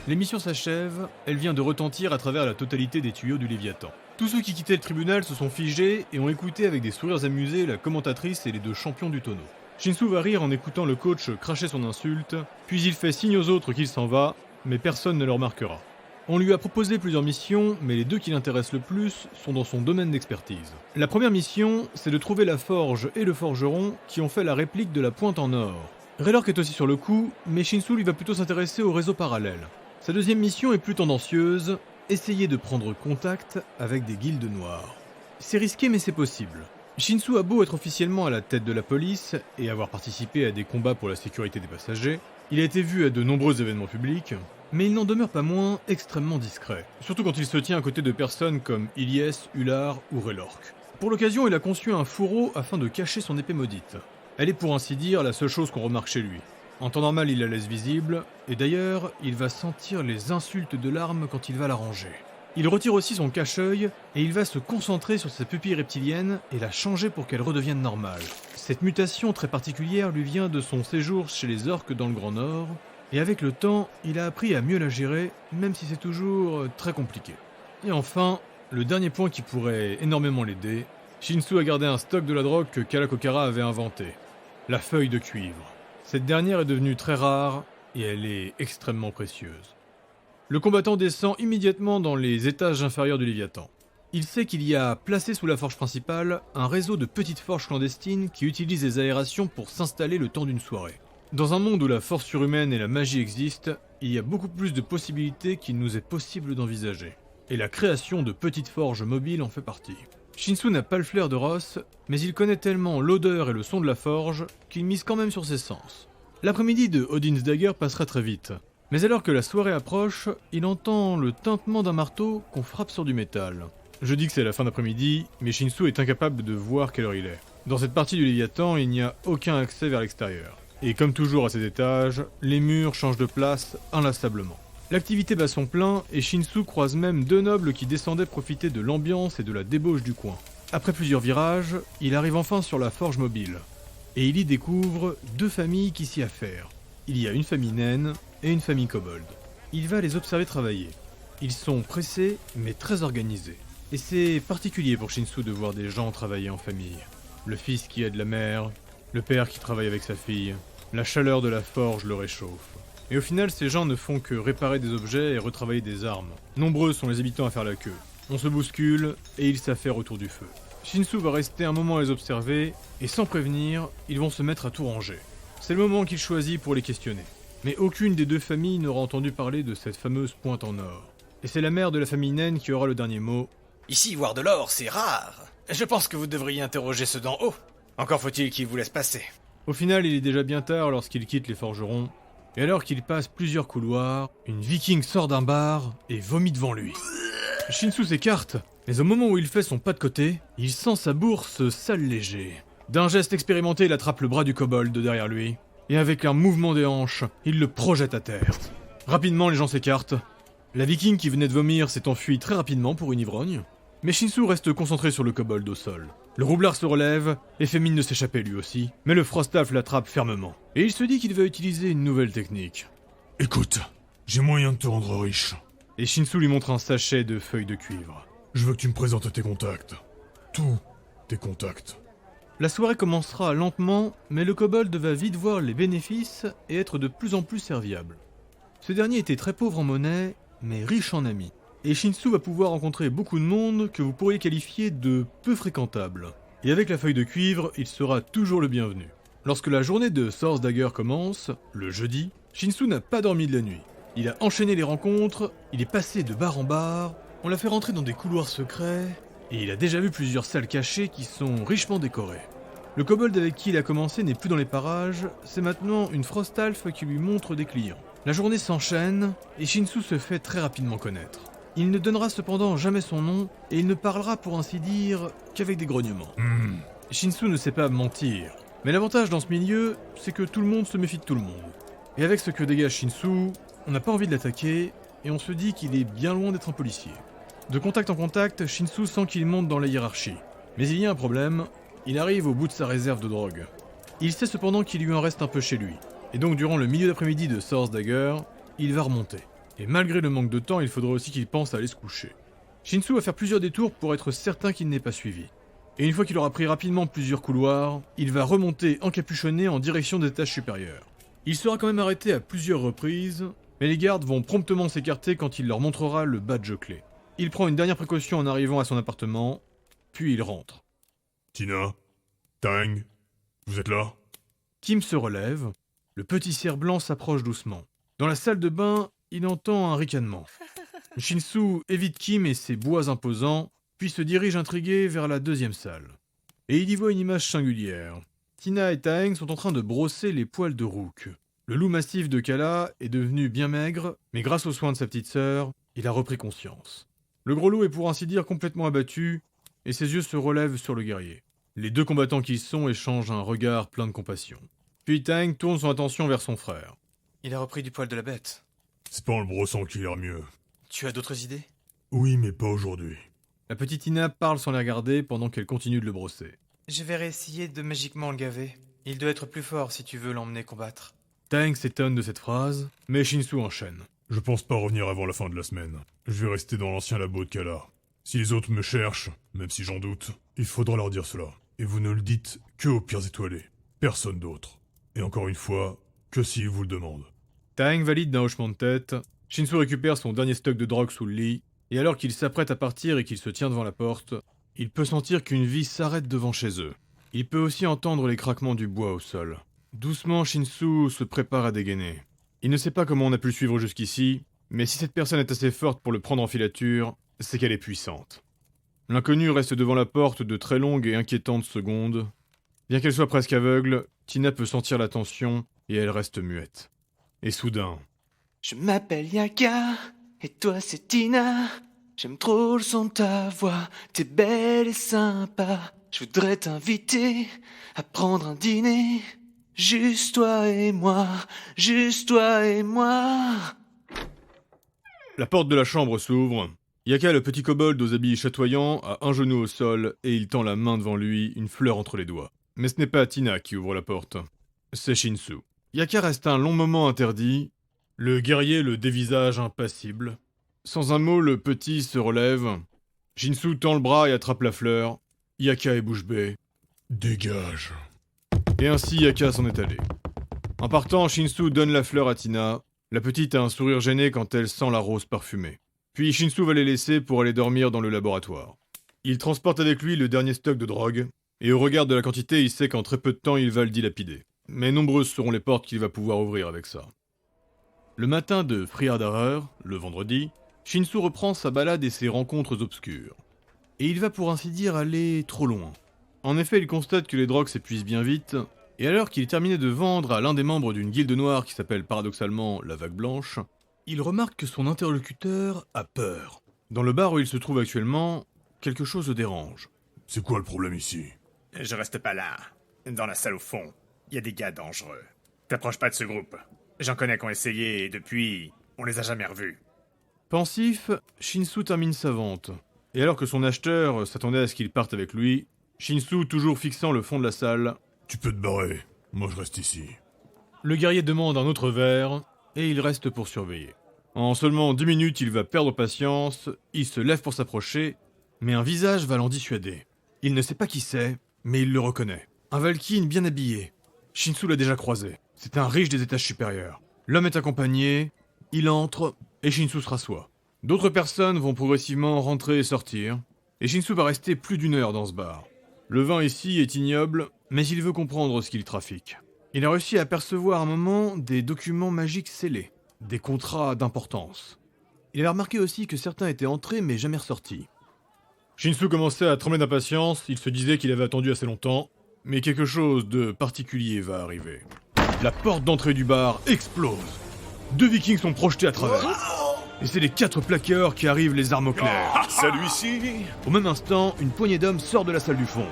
L'émission s'achève, elle vient de retentir à travers la totalité des tuyaux du Léviathan. Tous ceux qui quittaient le tribunal se sont figés et ont écouté avec des sourires amusés la commentatrice et les deux champions du tonneau. Shinsu va rire en écoutant le coach cracher son insulte, puis il fait signe aux autres qu'il s'en va, mais personne ne le remarquera. On lui a proposé plusieurs missions, mais les deux qui l'intéressent le plus sont dans son domaine d'expertise. La première mission, c'est de trouver la forge et le forgeron qui ont fait la réplique de la pointe en or. Raylork est aussi sur le coup, mais Shinsu lui va plutôt s'intéresser au réseau parallèle. Sa deuxième mission est plus tendancieuse, essayer de prendre contact avec des guildes noires. C'est risqué mais c'est possible. Shinsu a beau être officiellement à la tête de la police et avoir participé à des combats pour la sécurité des passagers, il a été vu à de nombreux événements publics, mais il n'en demeure pas moins extrêmement discret, surtout quand il se tient à côté de personnes comme Ilyes, Ular ou Raylork. Pour l'occasion, il a conçu un fourreau afin de cacher son épée maudite. Elle est pour ainsi dire la seule chose qu'on remarque chez lui. En temps normal, il la laisse visible, et d'ailleurs, il va sentir les insultes de l'arme quand il va la ranger. Il retire aussi son cache-œil, et il va se concentrer sur sa pupille reptilienne et la changer pour qu'elle redevienne normale. Cette mutation très particulière lui vient de son séjour chez les orques dans le Grand Nord, et avec le temps, il a appris à mieux la gérer, même si c'est toujours très compliqué. Et enfin, le dernier point qui pourrait énormément l'aider, Shinsu a gardé un stock de la drogue que Kalakokara avait inventé, la feuille de cuivre. Cette dernière est devenue très rare et elle est extrêmement précieuse. Le combattant descend immédiatement dans les étages inférieurs du Léviathan. Il sait qu'il y a placé sous la forge principale un réseau de petites forges clandestines qui utilisent les aérations pour s'installer le temps d'une soirée. Dans un monde où la force surhumaine et la magie existent, il y a beaucoup plus de possibilités qu'il nous est possible d'envisager. Et la création de petites forges mobiles en fait partie. Shinsu n'a pas le flair de Ross, mais il connaît tellement l'odeur et le son de la forge qu'il mise quand même sur ses sens. L'après-midi de Odin's Dagger passera très vite, mais alors que la soirée approche, il entend le tintement d'un marteau qu'on frappe sur du métal. Je dis que c'est la fin d'après-midi, mais Shinsu est incapable de voir quelle heure il est. Dans cette partie du Léviathan, il n'y a aucun accès vers l'extérieur. Et comme toujours à ces étages, les murs changent de place inlassablement. L'activité bat son plein et Shinsu croise même deux nobles qui descendaient profiter de l'ambiance et de la débauche du coin. Après plusieurs virages, il arrive enfin sur la forge mobile. Et il y découvre deux familles qui s'y affairent. Il y a une famille naine et une famille kobold. Il va les observer travailler. Ils sont pressés mais très organisés. Et c'est particulier pour Shinsu de voir des gens travailler en famille. Le fils qui aide la mère, le père qui travaille avec sa fille. La chaleur de la forge le réchauffe. Et au final, ces gens ne font que réparer des objets et retravailler des armes. Nombreux sont les habitants à faire la queue. On se bouscule et ils s'affairent autour du feu. Shinsu va rester un moment à les observer, et sans prévenir, ils vont se mettre à tout ranger. C'est le moment qu'il choisit pour les questionner. Mais aucune des deux familles n'aura entendu parler de cette fameuse pointe en or. Et c'est la mère de la famille naine qui aura le dernier mot. Ici, voir de l'or, c'est rare. Je pense que vous devriez interroger ceux d'en haut. Encore faut-il qu'ils vous laissent passer. Au final, il est déjà bien tard lorsqu'il quitte les forgerons. Et alors qu'il passe plusieurs couloirs, une viking sort d'un bar et vomit devant lui. Shinsu s'écarte, mais au moment où il fait son pas de côté, il sent sa bourse s'alléger. D'un geste expérimenté, il attrape le bras du kobold derrière lui, et avec un mouvement des hanches, il le projette à terre. Rapidement, les gens s'écartent. La viking qui venait de vomir s'est enfuie très rapidement pour une ivrogne, mais Shinsu reste concentré sur le kobold au sol. Le roublard se relève et fait mine de s'échapper lui aussi, mais le Frostaf l'attrape fermement. Et il se dit qu'il va utiliser une nouvelle technique. Écoute, j'ai moyen de te rendre riche. Et Shinsu lui montre un sachet de feuilles de cuivre. Je veux que tu me présentes tes contacts. Tous tes contacts. La soirée commencera lentement, mais le kobold va vite voir les bénéfices et être de plus en plus serviable. Ce dernier était très pauvre en monnaie, mais riche en amis. Et Shinsu va pouvoir rencontrer beaucoup de monde que vous pourriez qualifier de peu fréquentable. Et avec la feuille de cuivre, il sera toujours le bienvenu. Lorsque la journée de Source Dagger commence, le jeudi, Shinsu n'a pas dormi de la nuit. Il a enchaîné les rencontres, il est passé de bar en bar, on l'a fait rentrer dans des couloirs secrets, et il a déjà vu plusieurs salles cachées qui sont richement décorées. Le kobold avec qui il a commencé n'est plus dans les parages, c'est maintenant une Frostalf qui lui montre des clients. La journée s'enchaîne, et Shinsu se fait très rapidement connaître. Il ne donnera cependant jamais son nom, et il ne parlera pour ainsi dire qu'avec des grognements. Shinsu ne sait pas mentir, mais l'avantage dans ce milieu, c'est que tout le monde se méfie de tout le monde. Et avec ce que dégage Shinsu, on n'a pas envie de l'attaquer, et on se dit qu'il est bien loin d'être un policier. De contact en contact, Shinsu sent qu'il monte dans la hiérarchie. Mais il y a un problème, il arrive au bout de sa réserve de drogue. Il sait cependant qu'il lui en reste un peu chez lui, et donc durant le milieu d'après-midi de Source Dagger, il va remonter. Et malgré le manque de temps, il faudra aussi qu'il pense à aller se coucher. Shinsu va faire plusieurs détours pour être certain qu'il n'est pas suivi. Et une fois qu'il aura pris rapidement plusieurs couloirs, il va remonter encapuchonné en direction des étages supérieurs. Il sera quand même arrêté à plusieurs reprises, mais les gardes vont promptement s'écarter quand il leur montrera le badge clé. Il prend une dernière précaution en arrivant à son appartement, puis il rentre. Tina? Tang? Vous êtes là? Kim se relève, le petit cerf blanc s'approche doucement. Dans la salle de bain, il entend un ricanement. Shinsu évite Kim et ses bois imposants, puis se dirige intrigué vers la deuxième salle. Et il y voit une image singulière. Tina et Taeng sont en train de brosser les poils de Rook. Le loup massif de Kala est devenu bien maigre, mais grâce aux soins de sa petite sœur, il a repris conscience. Le gros loup est pour ainsi dire complètement abattu, et ses yeux se relèvent sur le guerrier. Les deux combattants qu'ils sont échangent un regard plein de compassion. Puis Taeng tourne son attention vers son frère. Il a repris du poil de la bête. C'est pas en le brossant qu'il ira mieux. Tu as d'autres idées? Oui, mais pas aujourd'hui. La petite Tina parle sans la regarder pendant qu'elle continue de le brosser. Je vais réessayer de magiquement le gaver. Il doit être plus fort si tu veux l'emmener combattre. Taeng s'étonne de cette phrase, mais Shinsu enchaîne. Je pense pas revenir avant la fin de la semaine. Je vais rester dans l'ancien labo de Kala. Si les autres me cherchent, même si j'en doute, il faudra leur dire cela. Et vous ne le dites que aux pires étoilés. Personne d'autre. Et encore une fois, que s'ils vous le demandent. Taeng valide d'un hochement de tête. Shinsu récupère son dernier stock de drogue sous le lit, et alors qu'il s'apprête à partir et qu'il se tient devant la porte, il peut sentir qu'une vie s'arrête devant chez eux. Il peut aussi entendre les craquements du bois au sol. Doucement, Shinsu se prépare à dégainer. Il ne sait pas comment on a pu le suivre jusqu'ici, mais si cette personne est assez forte pour le prendre en filature, c'est qu'elle est puissante. L'inconnu reste devant la porte de très longues et inquiétantes secondes. Bien qu'elle soit presque aveugle, Tina peut sentir la tension et elle reste muette. Et soudain... Je m'appelle Yaka, et toi c'est Tina. J'aime trop le son de ta voix, t'es belle et sympa. Je voudrais t'inviter à prendre un dîner. Juste toi et moi, juste toi et moi. La porte de la chambre s'ouvre. Yaka, le petit kobold aux habits chatoyants, a un genou au sol et il tend la main devant lui, une fleur entre les doigts. Mais ce n'est pas Tina qui ouvre la porte. C'est Shinsu. Yaka reste un long moment interdit. Le guerrier le dévisage impassible. Sans un mot, le petit se relève. Shinsu tend le bras et attrape la fleur. Yaka est bouche bée. Dégage. Et ainsi Yaka s'en est allé. En partant, Shinsu donne la fleur à Tina. La petite a un sourire gêné quand elle sent la rose parfumée. Puis Shinsu va les laisser pour aller dormir dans le laboratoire. Il transporte avec lui le dernier stock de drogue, et au regard de la quantité, il sait qu'en très peu de temps, il va le dilapider. Mais nombreuses seront les portes qu'il va pouvoir ouvrir avec ça. Le matin de Friadarer, le vendredi, Shinsu reprend sa balade et ses rencontres obscures. Et il va pour ainsi dire aller trop loin. En effet, il constate que les drogues s'épuisent bien vite, et alors qu'il terminait de vendre à l'un des membres d'une guilde noire qui s'appelle paradoxalement la Vague Blanche, il remarque que son interlocuteur a peur. Dans le bar où il se trouve actuellement, quelque chose le dérange. C'est quoi le problème ici? Je reste pas là. Dans la salle au fond, il y a des gars dangereux. T'approches pas de ce groupe. J'en connais qui ont essayé et depuis, on les a jamais revus. Pensif, Shinsu termine sa vente. Et alors que son acheteur s'attendait à ce qu'il parte avec lui, Shinsu, toujours fixant le fond de la salle... Tu peux te barrer. Moi je reste ici. Le guerrier demande un autre verre, et il reste pour surveiller. En seulement 10 minutes, il va perdre patience, il se lève pour s'approcher, mais un visage va l'en dissuader. Il ne sait pas qui c'est, mais il le reconnaît. Un Valkyne bien habillé. Shinsu l'a déjà croisé. C'est un riche des étages supérieurs. L'homme est accompagné, il entre, et Shinsu se rassoit. D'autres personnes vont progressivement rentrer et sortir, et Shinsu va rester plus d'1 heure dans ce bar. Le vin ici est ignoble, mais il veut comprendre ce qu'il trafique. Il a réussi à apercevoir à un moment des documents magiques scellés, des contrats d'importance. Il a remarqué aussi que certains étaient entrés mais jamais ressortis. Shinsu commençait à trembler d'impatience, il se disait qu'il avait attendu assez longtemps, mais quelque chose de particulier va arriver. La porte d'entrée du bar explose. 2 vikings sont projetés à travers. Et c'est les 4 plaqueurs qui arrivent les armes au clair. Celui-ci? Au même instant, une poignée d'hommes sort de la salle du fond.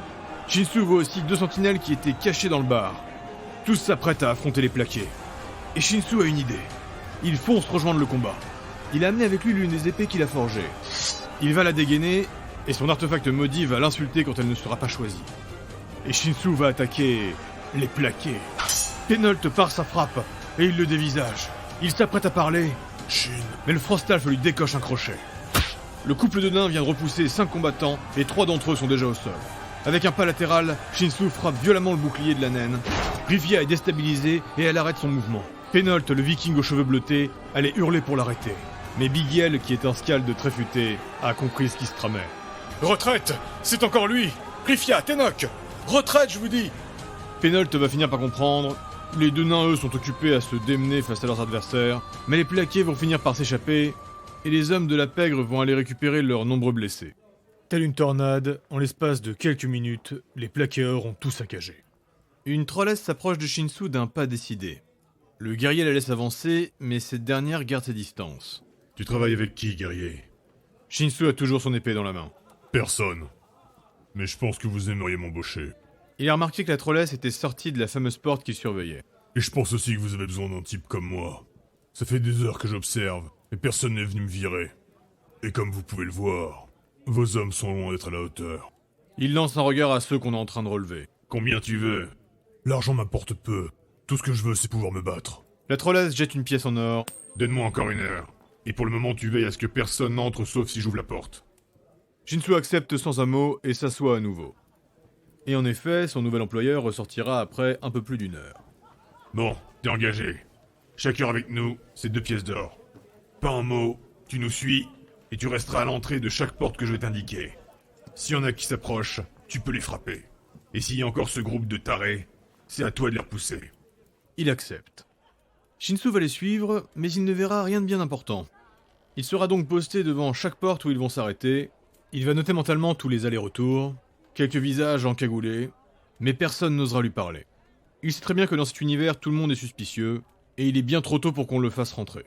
Shinsu voit aussi 2 sentinelles qui étaient cachés dans le bar. Tous s'apprêtent à affronter les plaqués. Et Shinsu a une idée. Il fonce rejoindre le combat. Il a amené avec lui l'une des épées qu'il a forgées. Il va la dégainer, et son artefact maudit va l'insulter quand elle ne sera pas choisie. Et Shinsu va attaquer les plaqués. Tenolt part sa frappe, et il le dévisage. Il s'apprête à parler, Shin. Mais le Frostalf lui décoche un crochet. Le couple de nains vient de repousser 5 combattants et 3 d'entre eux sont déjà au sol. Avec un pas latéral, Shinsu frappe violemment le bouclier de la naine. Rivia est déstabilisée et elle arrête son mouvement. Pénolt, le viking aux cheveux bleutés, allait hurler pour l'arrêter. Mais Bigiel, qui est un scalde très futé, a compris ce qui se tramait. Retraite! C'est encore lui! Rifia, Tenok! Retraite, je vous dis! Pénolt va finir par comprendre. Les 2 nains, eux, sont occupés à se démener face à leurs adversaires, mais les plaqués vont finir par s'échapper, et les hommes de la pègre vont aller récupérer leurs nombreux blessés. Telle une tornade, en l'espace de quelques minutes, les plaqueurs ont tout saccagé. Une trollesse s'approche de Shinsu d'un pas décidé. Le guerrier la laisse avancer, mais cette dernière garde ses distances. Tu travailles avec qui, guerrier? Shinsu a toujours son épée dans la main. Personne. Mais je pense que vous aimeriez m'embaucher. Il a remarqué que la trollesse était sortie de la fameuse porte qu'il surveillait. Et je pense aussi que vous avez besoin d'un type comme moi. Ça fait des heures que j'observe, mais personne n'est venu me virer. Et comme vous pouvez le voir, vos hommes sont loin d'être à la hauteur. Il lance un regard à ceux qu'on est en train de relever. Combien tu veux? L'argent m'apporte peu. Tout ce que je veux, c'est pouvoir me battre. La trollesse jette une pièce en or. Donne-moi encore 1 heure. Et pour le moment, tu veilles à ce que personne n'entre sauf si j'ouvre la porte. Shinsu accepte sans un mot et s'assoit à nouveau. Et en effet, son nouvel employeur ressortira après un peu plus d'1 heure. Bon, t'es engagé. Chaque heure avec nous, c'est 2 pièces d'or. Pas un mot, tu nous suis, et tu resteras à l'entrée de chaque porte que je vais t'indiquer. S'il y en a qui s'approchent, tu peux les frapper. Et s'il y a encore ce groupe de tarés, c'est à toi de les repousser. Il accepte. Shinsu va les suivre, mais il ne verra rien de bien important. Il sera donc posté devant chaque porte où ils vont s'arrêter. Il va noter mentalement tous les allers-retours, quelques visages encagoulés, mais personne n'osera lui parler. Il sait très bien que dans cet univers, tout le monde est suspicieux, et il est bien trop tôt pour qu'on le fasse rentrer.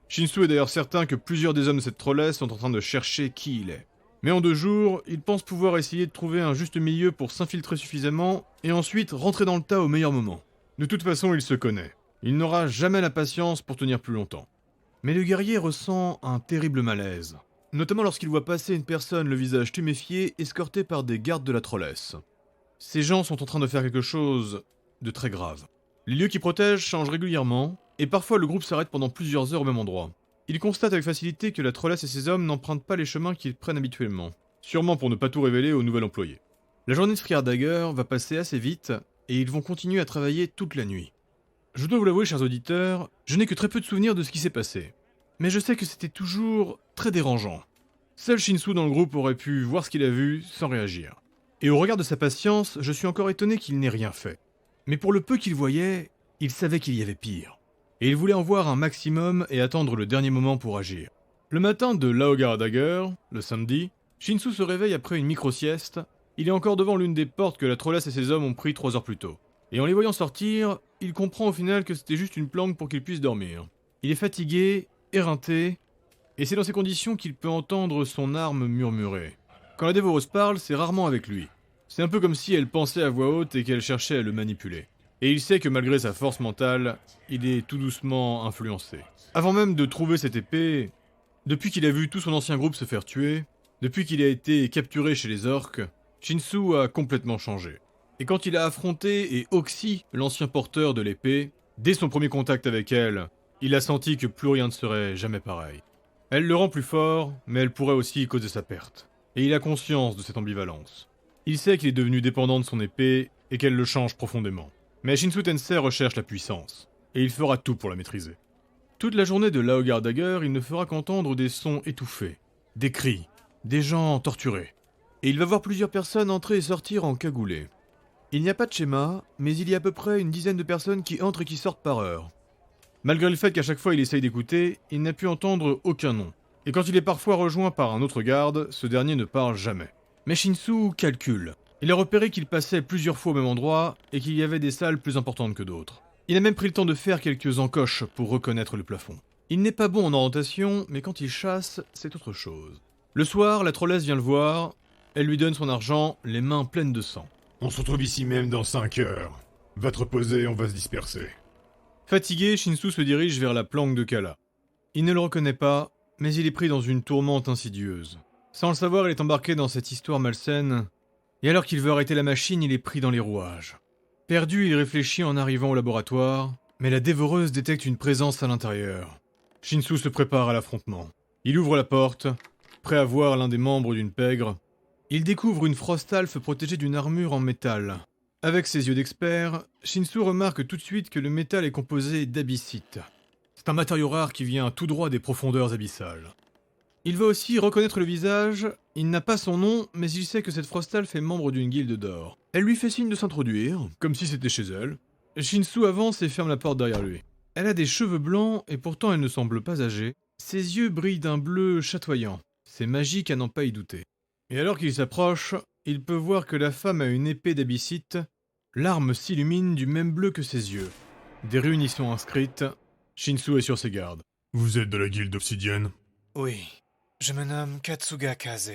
Shinsu est d'ailleurs certain que plusieurs des hommes de cette trollesse sont en train de chercher qui il est. Mais en 2 jours, il pense pouvoir essayer de trouver un juste milieu pour s'infiltrer suffisamment, et ensuite rentrer dans le tas au meilleur moment. De toute façon, il se connaît. Il n'aura jamais la patience pour tenir plus longtemps. Mais le guerrier ressent un terrible malaise. Notamment lorsqu'il voit passer une personne le visage tuméfié, escortée par des gardes de la trollesse. Ces gens sont en train de faire quelque chose de très grave. Les lieux qui protègent changent régulièrement, et parfois le groupe s'arrête pendant plusieurs heures au même endroit. Il constate avec facilité que la trollesse et ses hommes n'empruntent pas les chemins qu'ils prennent habituellement, sûrement pour ne pas tout révéler au nouvel employé. La journée de Friar Dagger va passer assez vite, et ils vont continuer à travailler toute la nuit. Je dois vous l'avouer, chers auditeurs, je n'ai que très peu de souvenirs de ce qui s'est passé. Mais je sais que c'était toujours très dérangeant. Seul Shinsu dans le groupe aurait pu voir ce qu'il a vu sans réagir. Et au regard de sa patience, je suis encore étonné qu'il n'ait rien fait. Mais pour le peu qu'il voyait, il savait qu'il y avait pire. Et il voulait en voir un maximum et attendre le dernier moment pour agir. Le matin de Laogar Dagger, le samedi, Shinsu se réveille après une micro-sieste. Il est encore devant l'une des portes que la trollesse et ses hommes ont pris 3 heures plus tôt. Et en les voyant sortir, il comprend au final que c'était juste une planque pour qu'il puisse dormir. Il est fatigué, éreinté, et c'est dans ces conditions qu'il peut entendre son arme murmurer. Quand la dévoreuse parle, c'est rarement avec lui. C'est un peu comme si elle pensait à voix haute et qu'elle cherchait à le manipuler. Et il sait que malgré sa force mentale, il est tout doucement influencé. Avant même de trouver cette épée, depuis qu'il a vu tout son ancien groupe se faire tuer, depuis qu'il a été capturé chez les orques, Shinsu a complètement changé. Et quand il a affronté et oxy l'ancien porteur de l'épée, dès son premier contact avec elle, il a senti que plus rien ne serait jamais pareil. Elle le rend plus fort, mais elle pourrait aussi causer sa perte. Et il a conscience de cette ambivalence. Il sait qu'il est devenu dépendant de son épée et qu'elle le change profondément. Mais Shinsu Tensei recherche la puissance, et il fera tout pour la maîtriser. Toute la journée de Laogar Dagger, il ne fera qu'entendre des sons étouffés, des cris, des gens torturés. Et il va voir plusieurs personnes entrer et sortir en cagoulé. Il n'y a pas de schéma, mais il y a à peu près une dizaine de personnes qui entrent et qui sortent par heure. Malgré le fait qu'à chaque fois il essaye d'écouter, il n'a pu entendre aucun nom. Et quand il est parfois rejoint par un autre garde, ce dernier ne parle jamais. Mais Shinsu calcule. Il a repéré qu'il passait plusieurs fois au même endroit et qu'il y avait des salles plus importantes que d'autres. Il a même pris le temps de faire quelques encoches pour reconnaître le plafond. Il n'est pas bon en orientation, mais quand il chasse, c'est autre chose. Le soir, la trollesse vient le voir. Elle lui donne son argent, les mains pleines de sang. On se retrouve ici même dans 5 heures. Va te reposer, on va se disperser. Fatigué, Shinsu se dirige vers la planque de Kala. Il ne le reconnaît pas, mais il est pris dans une tourmente insidieuse. Sans le savoir, il est embarqué dans cette histoire malsaine, et alors qu'il veut arrêter la machine, il est pris dans les rouages. Perdu, il réfléchit en arrivant au laboratoire, mais la dévoreuse détecte une présence à l'intérieur. Shinsu se prépare à l'affrontement. Il ouvre la porte, prêt à voir l'un des membres d'une pègre. Il découvre une Frostalf protégée d'une armure en métal. Avec ses yeux d'expert, Shinsu remarque tout de suite que le métal est composé d'abyssite. C'est un matériau rare qui vient tout droit des profondeurs abyssales. Il va aussi reconnaître le visage, il n'a pas son nom, mais il sait que cette Frostalf est membre d'une guilde d'or. Elle lui fait signe de s'introduire, comme si c'était chez elle. Shinsu avance et ferme la porte derrière lui. Elle a des cheveux blancs et pourtant elle ne semble pas âgée. Ses yeux brillent d'un bleu chatoyant. C'est magique à n'en pas y douter. Et alors qu'il s'approche, il peut voir que la femme a une épée d'abyssite. L'arme s'illumine du même bleu que ses yeux. Des runes y sont inscrites. Shinsu est sur ses gardes. Vous êtes de la guilde obsidienne? Oui, je me nomme Katsuga Kaze.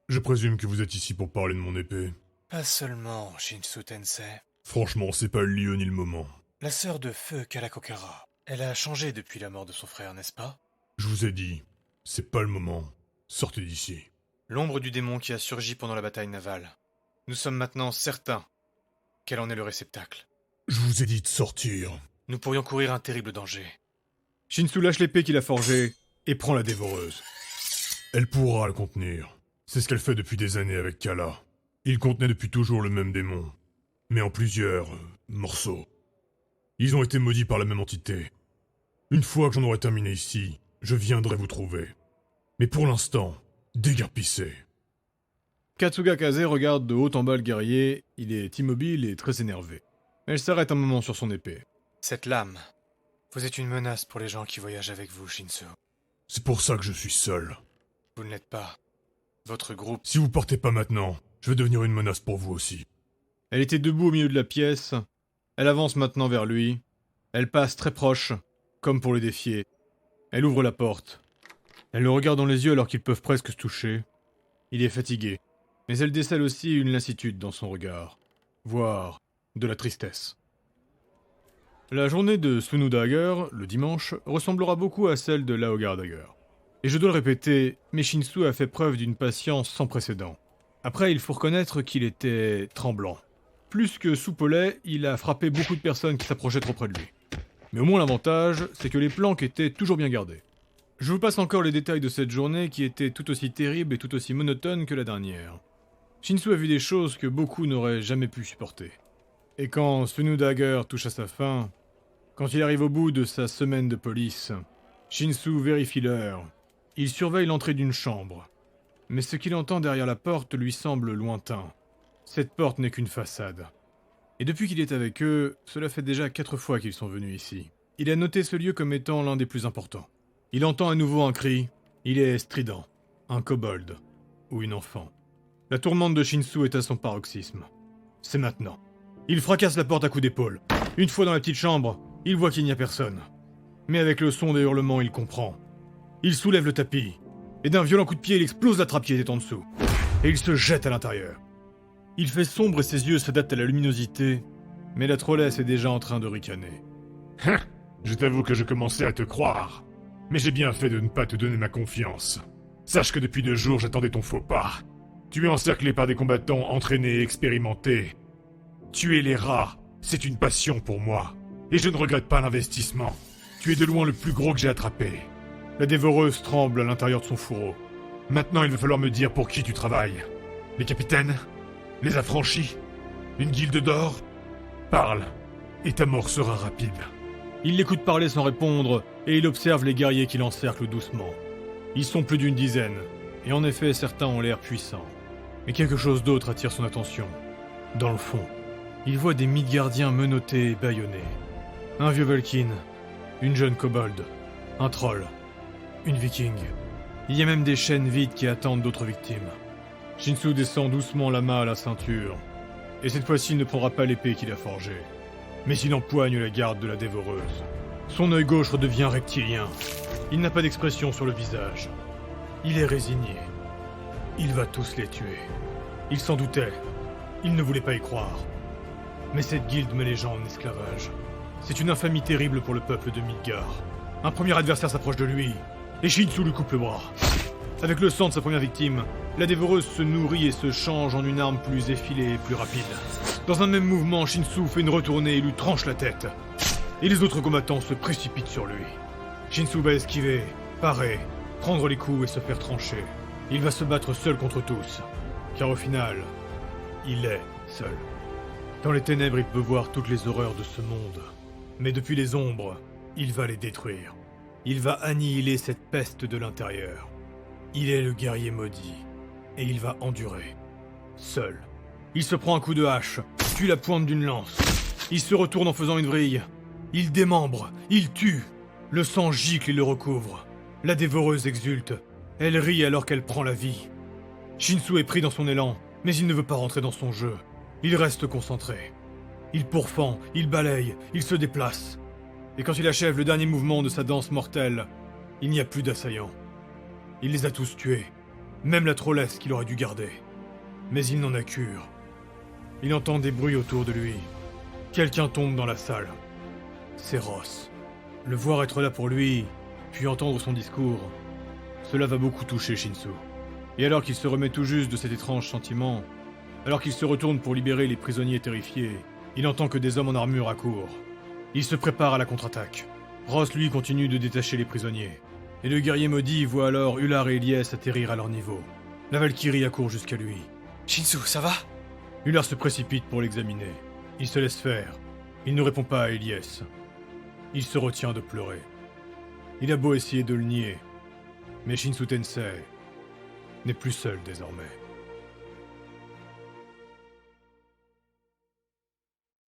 Je présume que vous êtes ici pour parler de mon épée. Pas seulement, Shinsu Tensei. Franchement, c'est pas le lieu ni le moment. La sœur de feu Kalakokara. Elle a changé depuis la mort de son frère, n'est-ce pas? Je vous ai dit, c'est pas le moment. Sortez d'ici. L'ombre du démon qui a surgi pendant la bataille navale. Nous sommes maintenant certains qu'elle en est le réceptacle. Je vous ai dit de sortir. Nous pourrions courir un terrible danger. Shinsu lâche l'épée qu'il a forgée et prend la dévoreuse. Elle pourra le contenir. C'est ce qu'elle fait depuis des années avec Kala. Il contenait depuis toujours le même démon, mais en plusieurs morceaux. Ils ont été maudits par la même entité. Une fois que j'en aurai terminé ici, je viendrai vous trouver. Mais pour l'instant, déguerpissez. Katsuga Kaze regarde de haut en bas le guerrier, il est immobile et très énervé. Elle s'arrête un moment sur son épée. Cette lame, vous êtes une menace pour les gens qui voyagent avec vous, Shinsu. C'est pour ça que je suis seul. Vous ne l'êtes pas. Votre groupe... Si vous partez pas maintenant, je vais devenir une menace pour vous aussi. Elle était debout au milieu de la pièce. Elle avance maintenant vers lui. Elle passe très proche, comme pour le défier. Elle ouvre la porte. Elle le regarde dans les yeux alors qu'ils peuvent presque se toucher. Il est fatigué, mais elle décèle aussi une lassitude dans son regard, voire de la tristesse. La journée de Sunu Dagger, le dimanche, ressemblera beaucoup à celle de Laogar Dagger. Et je dois le répéter, mais Shinsu a fait preuve d'une patience sans précédent. Après, il faut reconnaître qu'il était tremblant. Plus que soupe au lait, il a frappé beaucoup de personnes qui s'approchaient trop près de lui. Mais au moins l'avantage, c'est que les planques étaient toujours bien gardées. Je vous passe encore les détails de cette journée qui était tout aussi terrible et tout aussi monotone que la dernière. Shinsu a vu des choses que beaucoup n'auraient jamais pu supporter. Et quand Sunu Dagger touche à sa fin, quand il arrive au bout de sa semaine de police, Shinsu vérifie l'heure. Il surveille l'entrée d'une chambre. Mais ce qu'il entend derrière la porte lui semble lointain. Cette porte n'est qu'une façade. Et depuis qu'il est avec eux, cela fait déjà 4 fois qu'ils sont venus ici. Il a noté ce lieu comme étant l'un des plus importants. Il entend à nouveau un cri. Il est strident. Un kobold. Ou une enfant. La tourmente de Shinsu est à son paroxysme. C'est maintenant. Il fracasse la porte à coups d'épaule. Une fois dans la petite chambre, il voit qu'il n'y a personne. Mais avec le son des hurlements, il comprend. Il soulève le tapis. Et d'un violent coup de pied, il explose la trappe qui était en dessous. Et il se jette à l'intérieur. Il fait sombre et ses yeux s'adaptent à la luminosité. Mais la trollesse est déjà en train de ricaner. Je t'avoue que je commençais à te croire. Mais j'ai bien fait de ne pas te donner ma confiance. Sache que depuis 2 jours, j'attendais ton faux pas. Tu es encerclé par des combattants entraînés et expérimentés. Tuer les rats, c'est une passion pour moi. Et je ne regrette pas l'investissement. Tu es de loin le plus gros que j'ai attrapé. La dévoreuse tremble à l'intérieur de son fourreau. Maintenant, il va falloir me dire pour qui tu travailles. Les capitaines? Les affranchis? Une guilde d'or? Parle, et ta mort sera rapide. Il l'écoute parler sans répondre, et il observe les guerriers qui l'encerclent doucement. Ils sont plus d'une dizaine, et en effet certains ont l'air puissants. Mais quelque chose d'autre attire son attention. Dans le fond, il voit des Midgardiens menottés et bâillonnés. Un vieux Valkyne, une jeune kobold, un troll, une viking. Il y a même des chaînes vides qui attendent d'autres victimes. Shinsu descend doucement la main à la ceinture, et cette fois-ci il ne prendra pas l'épée qu'il a forgée, mais il empoigne la garde de la dévoreuse. Son œil gauche redevient rectilien. Il n'a pas d'expression sur le visage. Il est résigné. Il va tous les tuer. Il s'en doutait. Il ne voulait pas y croire. Mais cette guilde met les gens en esclavage. C'est une infamie terrible pour le peuple de Midgard. Un premier adversaire s'approche de lui, et Shinsu lui coupe le bras. Avec le sang de sa première victime, la dévoreuse se nourrit et se change en une arme plus effilée et plus rapide. Dans un même mouvement, Shinsu fait une retournée et lui tranche la tête. Et les autres combattants se précipitent sur lui. Shinsu va esquiver, parer, prendre les coups et se faire trancher. Il va se battre seul contre tous. Car au final, il est seul. Dans les ténèbres, il peut voir toutes les horreurs de ce monde. Mais depuis les ombres, il va les détruire. Il va annihiler cette peste de l'intérieur. Il est le guerrier maudit. Et il va endurer. Seul. Il se prend un coup de hache, tue la pointe d'une lance. Il se retourne en faisant une vrille. Il démembre, il tue. Le sang gicle et le recouvre. La dévoreuse exulte. Elle rit alors qu'elle prend la vie. Shinsu est pris dans son élan, mais il ne veut pas rentrer dans son jeu. Il reste concentré. Il pourfend, il balaye, il se déplace. Et quand il achève le dernier mouvement de sa danse mortelle, il n'y a plus d'assaillants. Il les a tous tués, même la trollesse qu'il aurait dû garder. Mais il n'en a cure. Il entend des bruits autour de lui. Quelqu'un tombe dans la salle. C'est Ross. Le voir être là pour lui, puis entendre son discours, cela va beaucoup toucher Shinsu. Et alors qu'il se remet tout juste de cet étrange sentiment, alors qu'il se retourne pour libérer les prisonniers terrifiés, il entend que des hommes en armure accourent. Il se prépare à la contre-attaque. Ross, lui, continue de détacher les prisonniers. Et le guerrier maudit voit alors Ular et Elias atterrir à leur niveau. La Valkyrie accourt jusqu'à lui. Shinsu, ça va? Ular se précipite pour l'examiner. Il se laisse faire. Il ne répond pas à Elias. Il se retient de pleurer. Il a beau essayer de le nier, mais Shinsu Tensei n'est plus seul désormais.